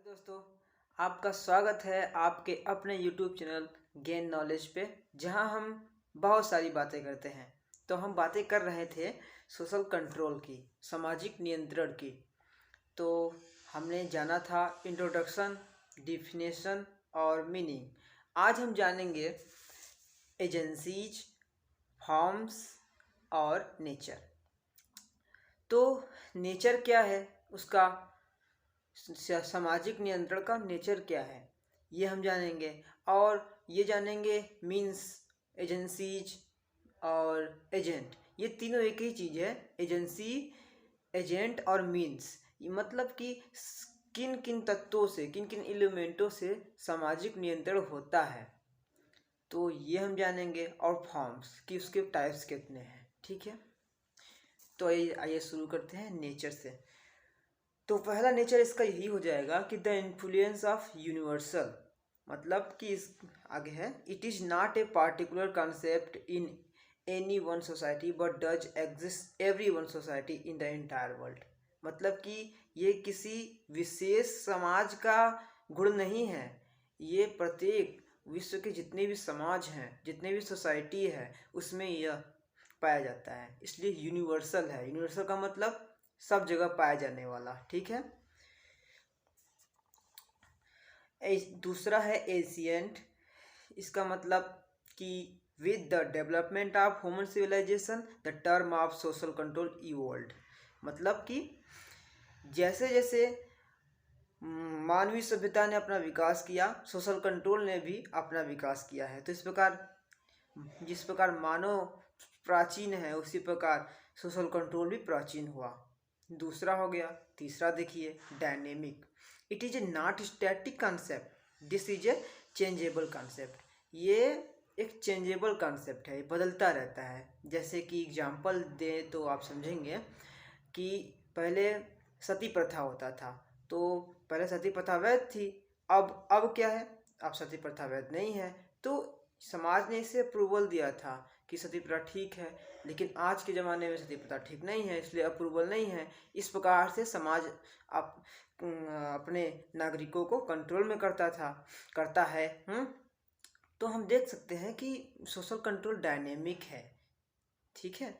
दोस्तों, आपका स्वागत है आपके अपने YouTube चैनल गेन नॉलेज पे, जहां हम बहुत सारी बातें करते हैं। तो हम बातें कर रहे थे सोशल कंट्रोल की, सामाजिक नियंत्रण की। तो हमने जाना था इंट्रोडक्शन, डिफिनेशन और मीनिंग। आज हम जानेंगे एजेंसीज, फॉर्म्स और नेचर। तो नेचर क्या है, उसका सामाजिक नियंत्रण का नेचर क्या है, ये हम जानेंगे। और ये जानेंगे मीन्स, एजेंसीज और एजेंट, ये तीनों एक ही चीज़ है। एजेंसी, एजेंट और मीन्स, ये मतलब कि किन किन तत्वों से, किन किन एलिमेंटों से सामाजिक नियंत्रण होता है, तो ये हम जानेंगे। और फॉर्म्स कि उसके टाइप्स कितने हैं। ठीक है, तो आइए शुरू करते हैं नेचर से। तो पहला नेचर इसका यही हो जाएगा कि द इन्फ्लुएंस ऑफ यूनिवर्सल, मतलब कि इस आगे है, it is not a particular concept in any one society but does exist every one society in the entire world. मतलब कि ये किसी विशेष समाज का गुण नहीं है, ये प्रत्येक विश्व के जितने भी समाज हैं, जितने भी सोसाइटी है, उसमें यह पाया जाता है। इसलिए यूनिवर्सल है। यूनिवर्सल का मतलब सब जगह पाया जाने वाला। ठीक है। दूसरा है एशियंट। इसका मतलब कि with the development of human civilization the term of social control evolved. मतलब कि जैसे जैसे मानवीय सभ्यता ने अपना विकास किया, सोशल कंट्रोल ने भी अपना विकास किया है। तो इस प्रकार जिस प्रकार मानव प्राचीन है, उसी प्रकार सोशल कंट्रोल भी प्राचीन हुआ। दूसरा हो गया। तीसरा देखिए, dynamic. It is A not static concept, this is a changeable concept. ये एक चेंजेबल कॉन्सेप्ट है, बदलता रहता है। जैसे कि एग्जांपल दें तो आप समझेंगे कि पहले सती प्रथा होता था, तो पहले सती प्रथा वैध थी। अब क्या है, अब सती प्रथा वैध नहीं है। तो समाज ने इसे अप्रूवल दिया था कि सती प्रथा ठीक है, लेकिन आज के ज़माने में सती प्रथा ठीक नहीं है, इसलिए अप्रूवल नहीं है। इस प्रकार से समाज अपने नागरिकों को कंट्रोल में करता है। तो हम देख सकते हैं कि सोशल कंट्रोल डायनेमिक है। ठीक है,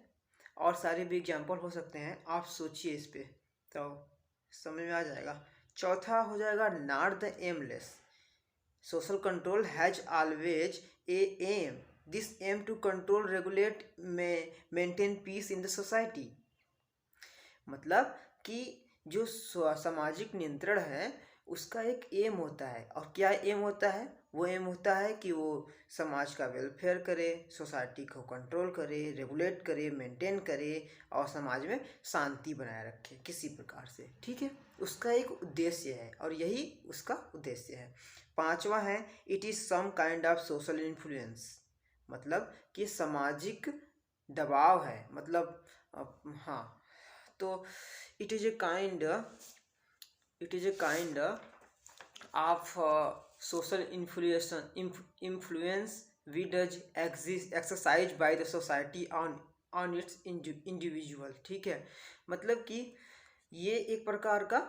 और सारे भी एग्जाम्पल हो सकते हैं, आप सोचिए इस पे तो समझ में आ जाएगा। चौथा हो जाएगा not the aimless. Social control has always a aim, this aim to control, regulate, maintain peace in the society. मतलब कि जो सामाजिक नियंत्रण है, उसका एक एम होता है। और क्या एम होता है? वो एम होता है कि वो समाज का वेलफेयर करे, सोसाइटी को कंट्रोल करे, रेगुलेट करे, मेंटेन करे और समाज में शांति बनाए रखे किसी प्रकार से। ठीक है, उसका एक उद्देश्य है और यही उसका उद्देश्य है। पांचवा है, it is some kind of social influence. मतलब कि सामाजिक दबाव है। मतलब हाँ, तो it is a kind of social influence we does exercise by the society on its individual. ठीक है, मतलब कि ये एक प्रकार का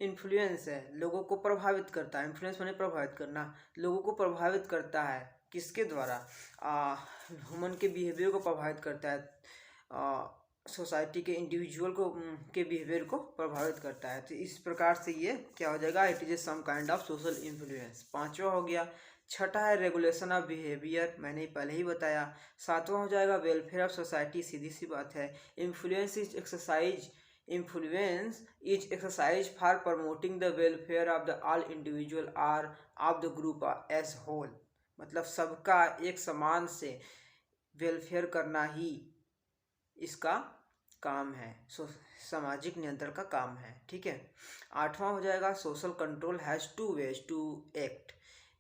इन्फ्लुएंस है, लोगों को प्रभावित करता है। इन्फ्लुएंस माने प्रभावित करना, लोगों को प्रभावित करता है। किसके द्वारा? ह्यूमन के बिहेवियर को प्रभावित करता है, सोसाइटी के इंडिविजुअल को के बिहेवियर को प्रभावित करता है। तो इस प्रकार से ये क्या हो जाएगा, it is some kind of social influence. पांचवा हो गया। छठा है रेगुलेशन ऑफ बिहेवियर, मैंने पहले ही बताया। सातवां हो जाएगा वेलफेयर ऑफ सोसाइटी, सीधी सी बात है। Influence is exercise for promoting the welfare of the all individual or of the group as whole. मतलब सबका एक समान से वेलफेयर करना ही इसका काम है, सामाजिक नियंत्रण का काम है। ठीक है। आठवां हो जाएगा social control has two ways to act.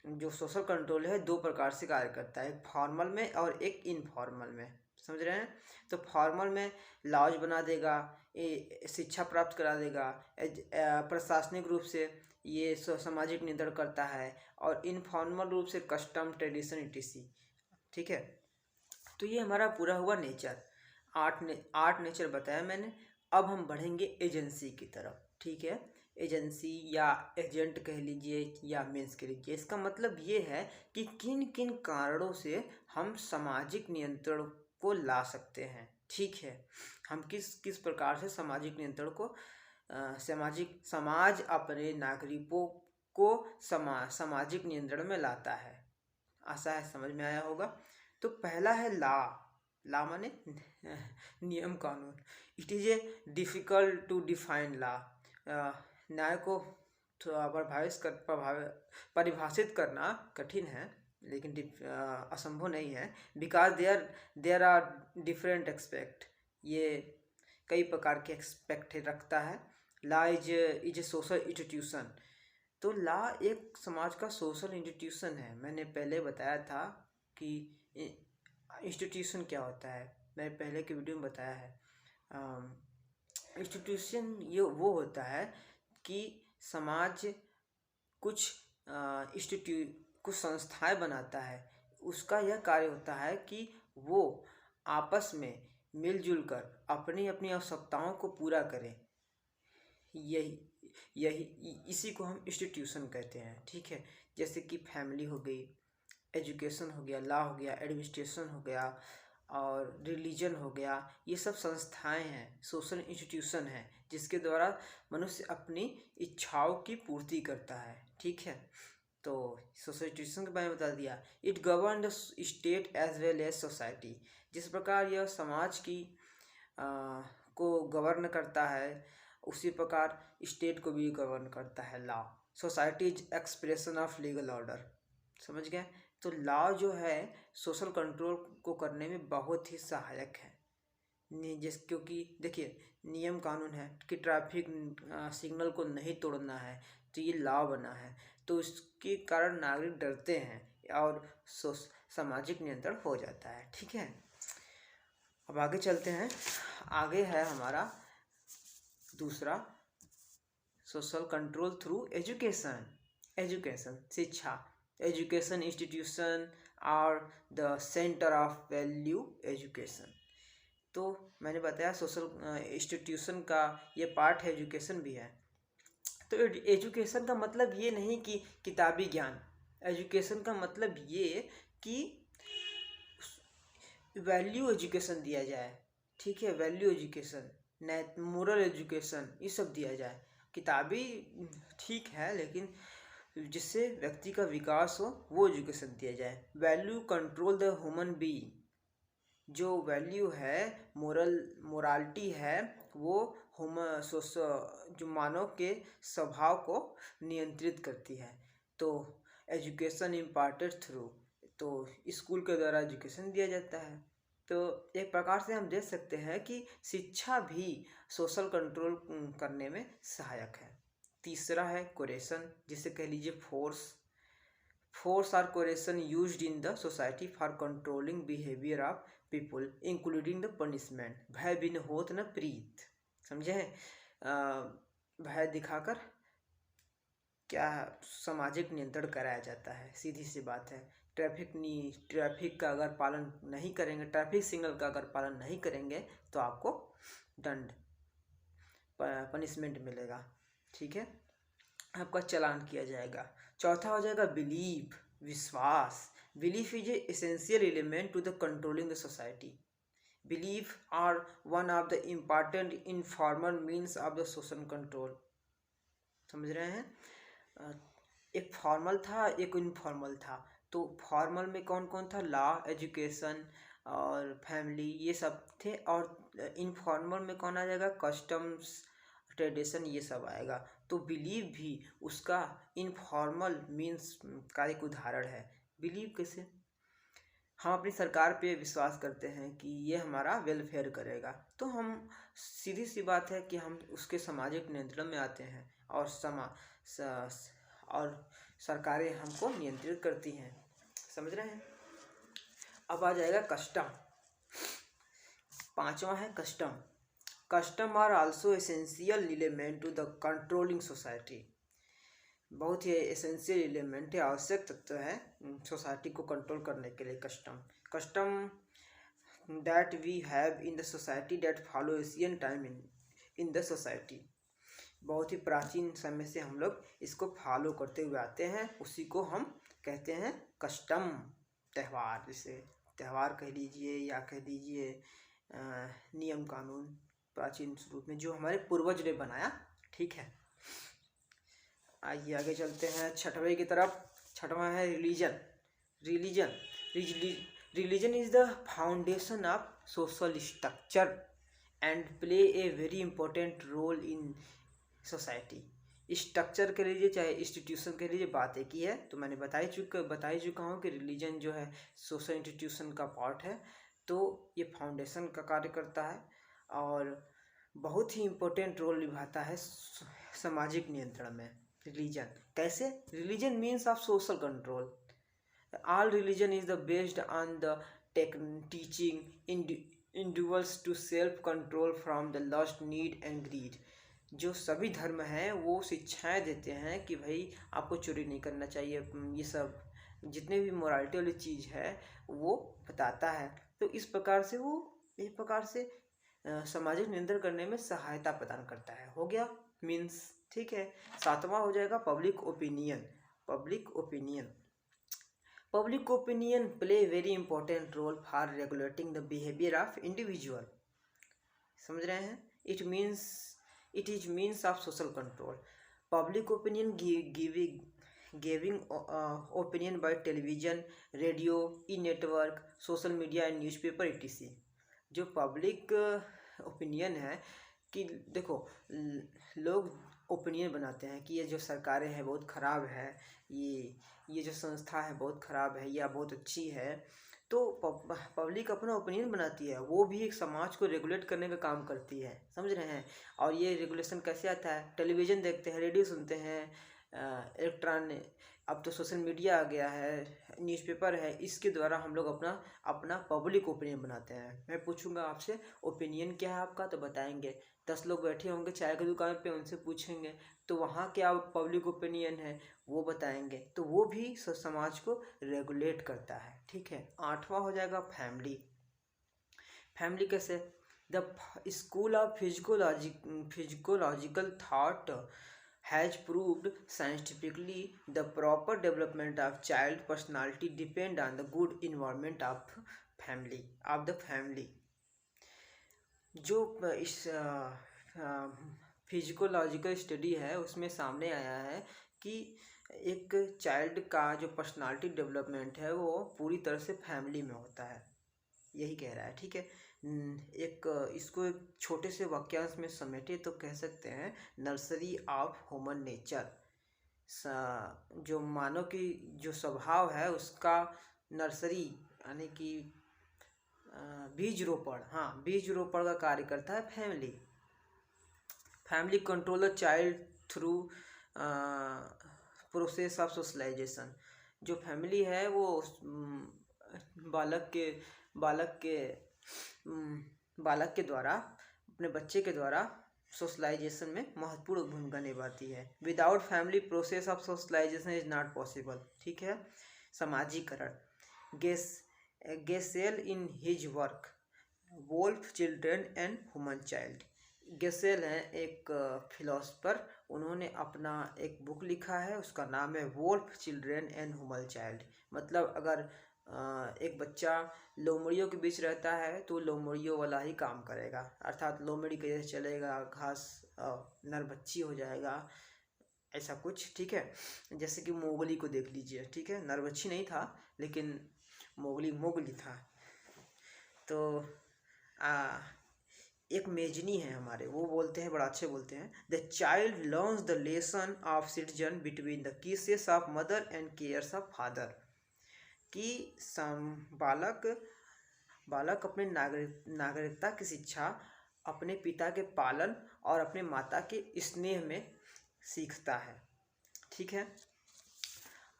जो सोशल कंट्रोल है दो प्रकार से कार्य करता है, एक फॉर्मल में और एक इनफॉर्मल में। समझ रहे हैं? तो फॉर्मल में लॉज बना देगा, शिक्षा प्राप्त करा देगा, प्रशासनिक रूप से ये सामाजिक नियंत्रण करता है, और इनफॉर्मल रूप से कस्टम, ट्रेडिशन, इटीसी। ठीक है, तो ये हमारा पूरा हुआ नेचर। आठ नेचर बताया मैंने। अब हम बढ़ेंगे एजेंसी की तरफ, ठीक है। एजेंसी या एजेंट कह लीजिए या मीन्स कह लीजिए, इसका मतलब ये है कि किन किन कारणों से हम सामाजिक नियंत्रण को ला सकते हैं, ठीक है। हम किस किस प्रकार से सामाजिक नियंत्रण को समाज अपने नागरिकों को सामाजिक नियंत्रण में लाता है। आशा है समझ में आया होगा। तो पहला है ला माने नियम कानून। It is a difficult to define law. न्याय को परिभाषित करना कठिन है, लेकिन असंभव नहीं है। Because there are different expect, ये कई प्रकार के एक्सपेक्ट रखता है। Law is a social institution. तो ला एक समाज का सोशल इंस्टीट्यूशन है। मैंने पहले बताया था कि इंस्टीट्यूशन क्या होता है, मैंने पहले के वीडियो में बताया है। इंस्टीट्यूशन ये वो होता है कि समाज कुछ कुछ संस्थाएं बनाता है। उसका यह कार्य होता है कि वो आपस में मिलजुल कर अपनी अपनी आवश्यकताओं को पूरा करें। यही इसी को हम इंस्टीट्यूशन कहते हैं, ठीक है। जैसे कि फैमिली हो गई, एजुकेशन हो गया, लॉ हो गया, एडमिनिस्ट्रेशन हो गया और रिलीजन हो गया। ये सब संस्थाएं हैं, सोशल इंस्टीट्यूशन हैं, जिसके द्वारा मनुष्य अपनी इच्छाओं की पूर्ति करता है, ठीक है। तो सोशल इंस्टीट्यूशन के बारे में बता दिया। It govern the state as well as society. जिस प्रकार यह समाज की को गवर्न करता है, उसी प्रकार स्टेट को भी गवर्न करता है law. Society is expression of legal order. समझ गए। तो लॉ जो है सोशल कंट्रोल को करने में बहुत ही सहायक है। क्योंकि देखिए नियम कानून है कि ट्रैफिक सिग्नल को नहीं तोड़ना है, तो ये लॉ बना है। तो इसके कारण नागरिक डरते हैं और सामाजिक नियंत्रण हो जाता है, ठीक है। अब आगे चलते हैं। आगे है हमारा दूसरा, social control through education. Education शिक्षा। Education institution are the centre of value education. तो मैंने बताया सोशल इंस्टीट्यूशन का ये पार्ट है, एजुकेशन भी है। तो एजुकेशन का मतलब ये नहीं कि किताबी ज्ञान। एजुकेशन का मतलब ये कि वैल्यू एजुकेशन दिया जाए, ठीक है। वैल्यू एजुकेशन, मोरल एजुकेशन, ये सब दिया जाए। किताबी ठीक है, लेकिन जिससे व्यक्ति का विकास हो वो एजुकेशन दिया जाए। Value control the human being. जो वैल्यू है, मोरालिटी है, वो जो मानव के स्वभाव को नियंत्रित करती है। तो एजुकेशन इम्पार्टेड थ्रू, तो स्कूल के द्वारा एजुकेशन दिया जाता है। तो एक प्रकार से हम देख सकते हैं कि शिक्षा भी सोशल कंट्रोल करने में सहायक है। तीसरा है कोरेशन, जिसे कह लीजिए force or coercion used in the society for controlling behaviour of people including the punishment. भय बिन होत न प्रीत। समझे हैं। भय दिखाकर क्या सामाजिक नियंत्रण कराया जाता है, सीधी सी बात है। ट्रैफिक का अगर पालन नहीं करेंगे, ट्रैफिक सिग्नल का अगर पालन नहीं करेंगे तो आपको दंड पनिशमेंट मिलेगा, ठीक है। आपका चालान किया जाएगा। चौथा हो जाएगा बिलीव, विश्वास। Belief is a essential element to the controlling the society. Belief are one of the important informal means of the social control. समझ रहे हैं। एक फॉर्मल था, एक इनफॉर्मल था। तो फॉर्मल में कौन कौन था? लॉ, एजुकेशन और फैमिली, ये सब थे। और इनफॉर्मल में कौन आ जाएगा? कस्टम्स, ट्रेडिशन, ये सब आएगा। तो बिलीव भी उसका इनफॉर्मल मीन्स का एक उदाहरण है। बिलीव कैसे? हम अपनी सरकार पे विश्वास करते हैं कि ये हमारा वेलफेयर करेगा, तो हम सीधी सी बात है कि हम उसके सामाजिक नियंत्रण में आते हैं और और सरकारें हमको नियंत्रित करती हैं। समझ रहे हैं। अब आ जाएगा कस्टम। पांचवा है custom. Custom are also essential element to the controlling the. बहुत ही एसेंशियल एलिमेंट है, आवश्यक तत्व है सोसाइटी को कंट्रोल करने के लिए। Custom that we have in the society that follow Asian time in the society. बहुत ही प्राचीन समय से हम लोग इसको फॉलो करते हुए आते हैं, उसी को हम कहते हैं कस्टम, त्यौहार। जैसे त्यौहार कह लीजिए या कह दीजिए नियम कानून प्राचीन रूप में जो हमारे पूर्वज ने बनाया। ठीक है, आइए आगे चलते हैं छठवें की तरफ। छठवां है religion. Religion religion is the foundation of social structure and play a very important role in society. Structure कह लीजिए चाहे इंस्टीट्यूशन कह लीजिए, बात एक ही है। तो मैंने बता ही चुका हूँ कि रिलीजन जो है सोशल इंस्टीट्यूशन का पार्ट है, तो ये फाउंडेशन का कार्य करता है और बहुत ही इम्पोर्टेंट रोल निभाता है सामाजिक नियंत्रण में। रिलीजन कैसे? Religion means of social control. All religion is the based on the teaching individuals to self control from the lust, need and greed. जो सभी धर्म हैं वो शिक्षाएं देते हैं कि भाई आपको चोरी नहीं करना चाहिए, ये सब जितने भी मोरालिटी वाली चीज़ है वो बताता है। तो इस प्रकार से वो एक प्रकार से सामाजिक नियंत्रण करने में सहायता प्रदान करता है। हो गया मीन्स। ठीक है, सातवां हो जाएगा public opinion. Public opinion public opinion play very important role for regulating the behaviour of individual. समझ रहे हैं? It is means of social control. Public opinion giving opinion by television, radio, e-network, social media and newspaper etc. जो public opinion है कि देखो लोग opinion बनाते हैं कि ये जो सरकारें हैं बहुत ख़राब है, ये जो संस्था है बहुत ख़राब है या बहुत अच्छी है। तो पब्लिक अपना ओपिनियन बनाती है, वो भी एक समाज को रेगुलेट करने का काम करती है। समझ रहे हैं? और ये रेगुलेशन कैसे आता है? टेलीविज़न देखते हैं, रेडियो सुनते हैं, अब तो सोशल मीडिया आ गया है, न्यूज़पेपर है, इसके द्वारा हम लोग अपना पब्लिक ओपिनियन बनाते हैं। मैं पूछूंगा आपसे ओपिनियन क्या है आपका, तो बताएंगे। 10 लोग बैठे होंगे चाय की दुकान पे, उनसे पूछेंगे तो वहाँ क्या पब्लिक ओपिनियन है वो बताएंगे। तो वो भी समाज को रेगुलेट करता है। ठीक है, आठवां हो जाएगा फैमिली। फैमिली कैसे? The school of physiological thought has proved scientifically the proper development of child personality depend on the good environment of the family। जो इस फिजिकोलॉजिकल स्टडी है उसमें सामने आया है कि एक चाइल्ड का जो पर्सनालिटी डेवलपमेंट है वो पूरी तरह से फैमिली में होता है, यही कह रहा है। ठीक है, इसको एक छोटे से वाक्यांश में समेटे तो कह सकते हैं नर्सरी ऑफ ह्यूमन नेचर। जो मानव की जो स्वभाव है उसका नर्सरी यानी कि बीज रोपण का कार्य करता है family. Family control the child through process of socialization. जो फैमिली है वो बालक के द्वारा, अपने बच्चे के द्वारा सोशलाइजेशन में महत्वपूर्ण भूमिका निभाती है। Without family process of socialisation is not possible. ठीक है, समाजीकरण। Gesell in his work wolf children and human child. Gesell हैं एक फिलोसफर, उन्होंने अपना एक बुक लिखा है, उसका नाम है wolf children and human child. मतलब अगर एक बच्चा लोमड़ियों के बीच रहता है तो लोमड़ियों वाला ही काम करेगा, अर्थात लोमड़ी के जैसे चलेगा, घास नर बच्ची हो जाएगा, ऐसा कुछ। ठीक है, जैसे कि मोगली को देख लीजिए। ठीक है, नर बच्ची नहीं था लेकिन मोगली था। तो एक मेजनी है हमारे, वो बोलते हैं, बड़ा अच्छे बोलते हैं, the child learns the lesson of citizen between the kisses of mother and cares of father. कि बालक अपने नागरिकता की शिक्षा अपने पिता के पालन और अपने माता के स्नेह में सीखता है। ठीक है,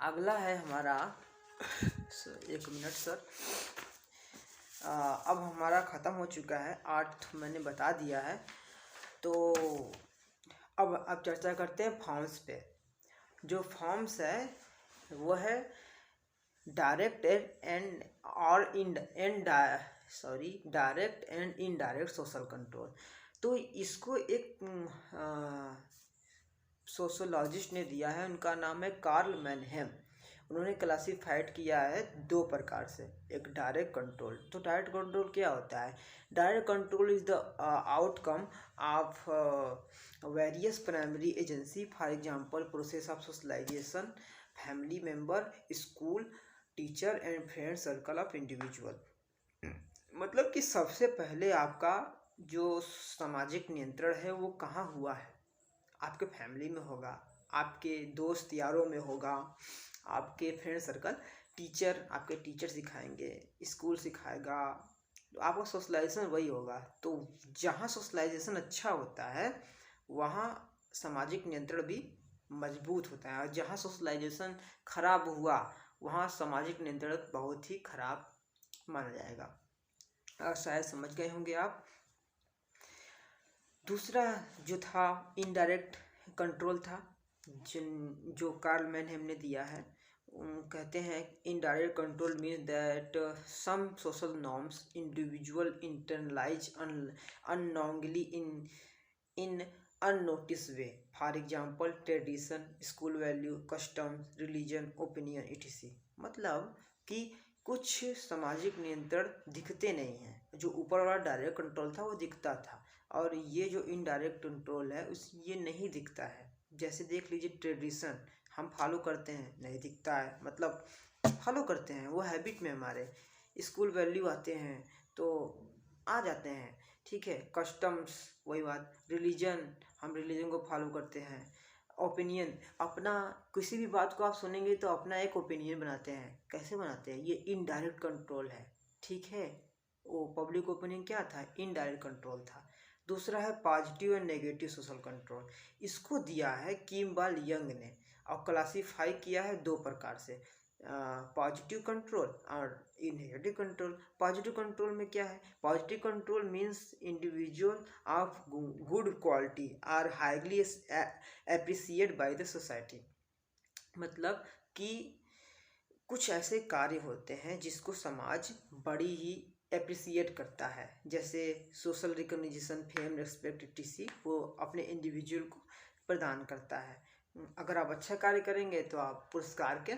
अगला है हमारा एक मिनट सर, अब हमारा ख़त्म हो चुका है, 8 मैंने बता दिया है। तो अब चर्चा करते हैं फॉर्म्स पे। जो फॉर्म्स है वो है direct and indirect social control. तो इसको एक सोशोलॉजिस्ट ने दिया है, उनका नाम है कार्ल मैनहेम। उन्होंने क्लासिफाइड किया है दो प्रकार से, एक डायरेक्ट कंट्रोल। तो डायरेक्ट कंट्रोल क्या होता है? Direct control is the outcome of various primary agency, for example process of socialization, family member, school, teacher and friend circle of individual. मतलब कि सबसे पहले आपका जो सामाजिक नियंत्रण है वो कहाँ हुआ है? आपके फैमिली में होगा, आपके दोस्त यारों में होगा, आपके फ्रेंड सर्कल, टीचर, आपके टीचर सिखाएंगे, स्कूल सिखाएगा, तो आपका सोशलाइजेशन वही होगा। तो जहाँ सोशलाइजेशन अच्छा होता है वहाँ सामाजिक नियंत्रण भी मजबूत होता है, और जहाँ सोशलाइजेशन खराब हुआ वहाँ सामाजिक नियंत्रण बहुत ही खराब माना जाएगा। और शायद समझ गए होंगे आप। दूसरा जो था इनडायरेक्ट कंट्रोल था, जो कार्ल मैनहेम ने दिया है। कहते हैं indirect control means that some social norms individual internalize unknowingly in unnoticed way, for example tradition, school value, customs, religion, opinion etc। मतलब कि कुछ सामाजिक नियंत्रण दिखते नहीं हैं। जो ऊपर वाला डायरेक्ट कंट्रोल था वो दिखता था, और ये जो इनडायरेक्ट कंट्रोल है उस ये नहीं दिखता है। जैसे देख लीजिए ट्रेडिशन हम फॉलो करते हैं, नहीं दिखता है, मतलब फॉलो करते हैं वो हैबिट में हमारे। स्कूल वैल्यू आते हैं तो आ जाते हैं, ठीक है। कस्टम्स वही बात, रिलीजन हम रिलीजन को फॉलो करते हैं, ओपिनियन अपना किसी भी बात को आप सुनेंगे तो अपना एक ओपिनियन बनाते हैं। कैसे बनाते हैं? ये इनडायरेक्ट कंट्रोल है, ठीक है। वो पब्लिक ओपिनियन क्या था? इनडायरेक्ट कंट्रोल था। दूसरा है positive and negative social control. इसको दिया है किम्बाल यंग ने, और क्लासीफाई किया है दो प्रकार से, पॉजिटिव कंट्रोल और नेगेटिव कंट्रोल। पॉजिटिव कंट्रोल में क्या है? Positive control means individual of good quality are highly appreciate by the society. मतलब कि कुछ ऐसे कार्य होते हैं जिसको समाज बड़ी ही एप्रिसिएट करता है, जैसे social recognition, fame, respect etc। वो अपने इंडिविजुअल को प्रदान करता है। अगर आप अच्छा कार्य करेंगे तो आप पुरस्कार के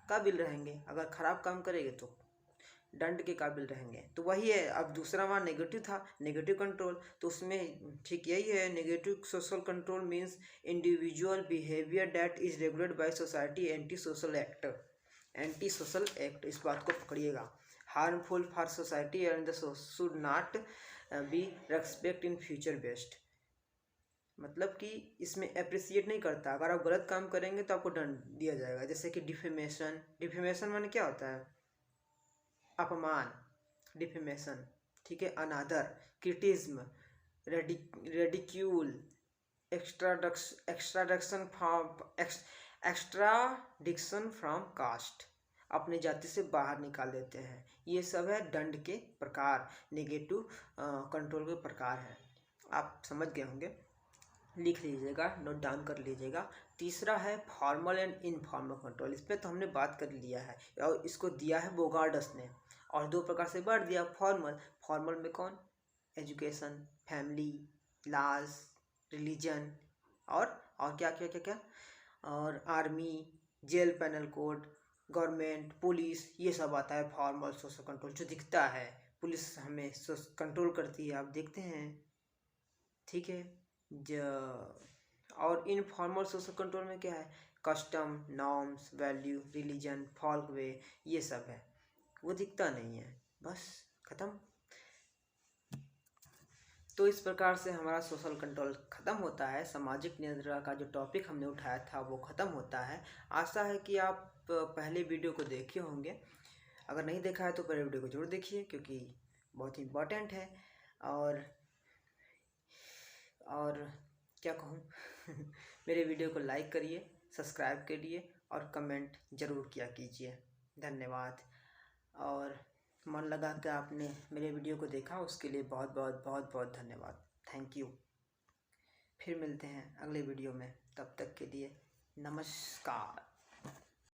काबिल रहेंगे, अगर खराब काम करेंगे तो दंड के काबिल रहेंगे। तो वही है। अब दूसरा वहाँ नेगेटिव था, नेगेटिव कंट्रोल, तो उसमें ठीक यही है। Negative social control means individual behaviour that is regulated by society, anti social act. Anti social act, इस बात को पकड़िएगा। Harmful for society and should not be respect in future based. मतलब कि इसमें अप्रिसिएट नहीं करता, अगर आप गलत काम करेंगे तो आपको दंड दिया जाएगा। जैसे कि डिफेमेशन, डिफेमेशन माने क्या होता है? अपमान, डिफेमेशन, ठीक है। अनादर, क्रिटिज्म, रेडिक्यूल, एक्स्ट्राडिक्शन फ्रॉम कास्ट, अपने जाति से बाहर निकाल देते हैं। ये सब है दंड के प्रकार, नेगेटिव कंट्रोल के प्रकार हैं। आप समझ गए होंगे, लिख लीजिएगा, नोट डाउन कर लीजिएगा। तीसरा है फॉर्मल एंड इनफॉर्मल कंट्रोल। इस पर तो हमने बात कर लिया है, और इसको दिया है बोगार्डस ने, और दो प्रकार से बांट दिया। फॉर्मल, फॉर्मल में कौन? एजुकेशन, फैमिली, लॉज, रिलीजन, और क्या क्या क्या क्या, और army, jail, penal code, government, police, ये सब आता है फॉर्मल सोशल कंट्रोल, जो दिखता है। पुलिस हमें कंट्रोल करती है, आप देखते हैं, ठीक है। और इनफॉर्मल सोशल कंट्रोल में क्या है? Custom, norms, value, religion, folk way, ये सब है, वो दिखता नहीं है, बस खत्म। तो इस प्रकार से हमारा सोशल कंट्रोल खत्म होता है। सामाजिक नियंत्रण का जो टॉपिक हमने उठाया था वो खत्म होता है। आशा है कि आप पहले वीडियो को देखे होंगे, अगर नहीं देखा है तो पहले वीडियो को जरूर देखिए, क्योंकि बहुत ही इम्पोर्टेंट है। और क्या कहूँ मेरे वीडियो को लाइक करिए, सब्सक्राइब करिए, और कमेंट ज़रूर किया कीजिए। धन्यवाद। और मन लगा के आपने मेरे वीडियो को देखा, उसके लिए बहुत बहुत बहुत बहुत धन्यवाद। Thank you. फिर मिलते हैं अगले वीडियो में, तब तक के लिए नमस्कार।